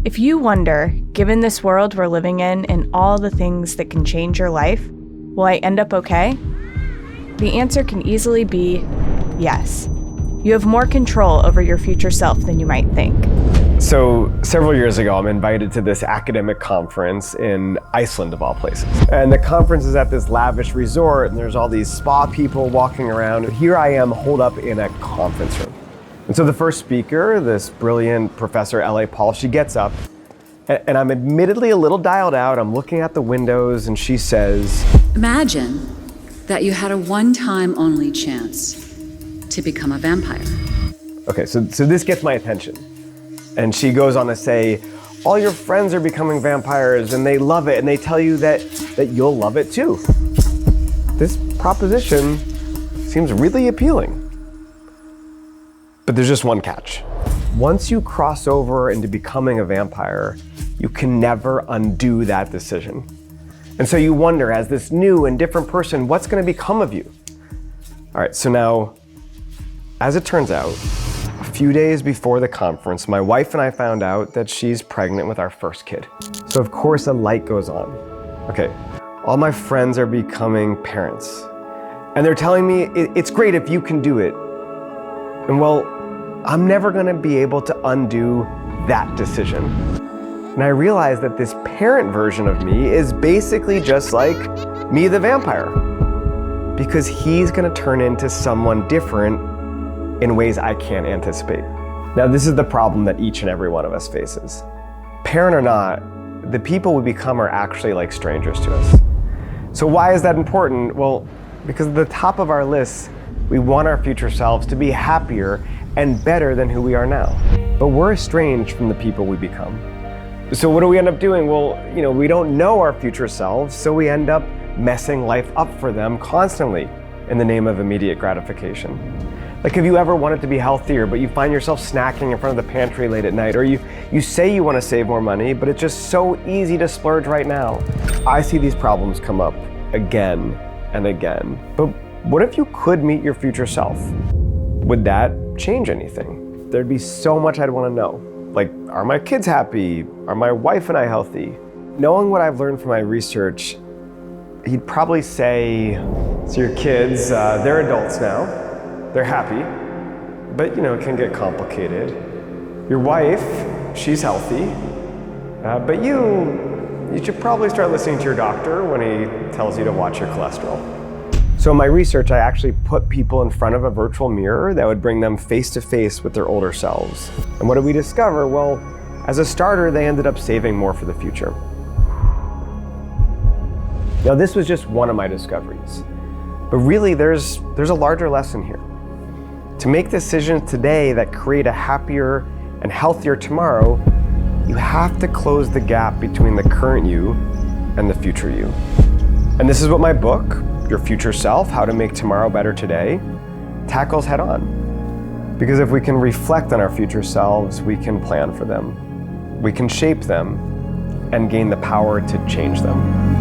If you wonder, given this world we're living in and all the things that can change your life, will I end up okay? The answer can easily be yes. You have more control over your future self than you might think. So several years ago, I'm invited to this academic conference in Iceland, of all places. And the conference is at this lavish resort, and there's all these spa people walking around. And here I am, holed up in a conference room. And so the first speaker, this brilliant Professor L.A. Paul, she gets up, and I'm admittedly a little dialed out. I'm looking at the windows, and she says, "Imagine that you had a one-time only chance to become a vampire." Okay, so this gets my attention. And she goes on to say, all your friends are becoming vampires, and they love it, and they tell you that you'll love it too. This proposition seems really appealing. But there's just one catch. Once you cross over into becoming a vampire, you can never undo that decision. And so you wonder, as this new and different person, what's going to become of you? All right, so now, as it turns out, a few days before the conference, my wife and I found out that she's pregnant with our first kid. So of course a light goes on. Okay, all my friends are becoming parents. And they're telling me it's great if you can do it. And well, I'm never gonna be able to undo that decision. And I realized that this parent version of me is basically just like me the vampire, because he's gonna turn into someone different in ways I can't anticipate. Now, this is the problem that each and every one of us faces. Parent or not, the people we become are actually like strangers to us. So why is that important? Well, because at the top of our list, we want our future selves to be happier and better than who we are now. But we're estranged from the people we become. So what do we end up doing? Well, we don't know our future selves, so we end up messing life up for them constantly in the name of immediate gratification. Like, have you ever wanted to be healthier, but you find yourself snacking in front of the pantry late at night, or you say you want to save more money, but it's just so easy to splurge right now? I see these problems come up again and again. But what if you could meet your future self? Would that change anything? There'd be so much I'd want to know. Like, are my kids happy? Are my wife and I healthy? Knowing what I've learned from my research, he'd probably say, so your kids, they're adults now, they're happy, but it can get complicated. Your wife, she's healthy, but you should probably start listening to your doctor when he tells you to watch your cholesterol. So in my research, I actually put people in front of a virtual mirror that would bring them face to face with their older selves. And what did we discover? Well, as a starter, they ended up saving more for the future. Now, this was just one of my discoveries, but really there's a larger lesson here. To make decisions today that create a happier and healthier tomorrow, you have to close the gap between the current you and the future you. And this is what my book, Your Future Self, How to Make Tomorrow Better Today, tackles head on. Because if we can reflect on our future selves, we can plan for them, we can shape them, and gain the power to change them.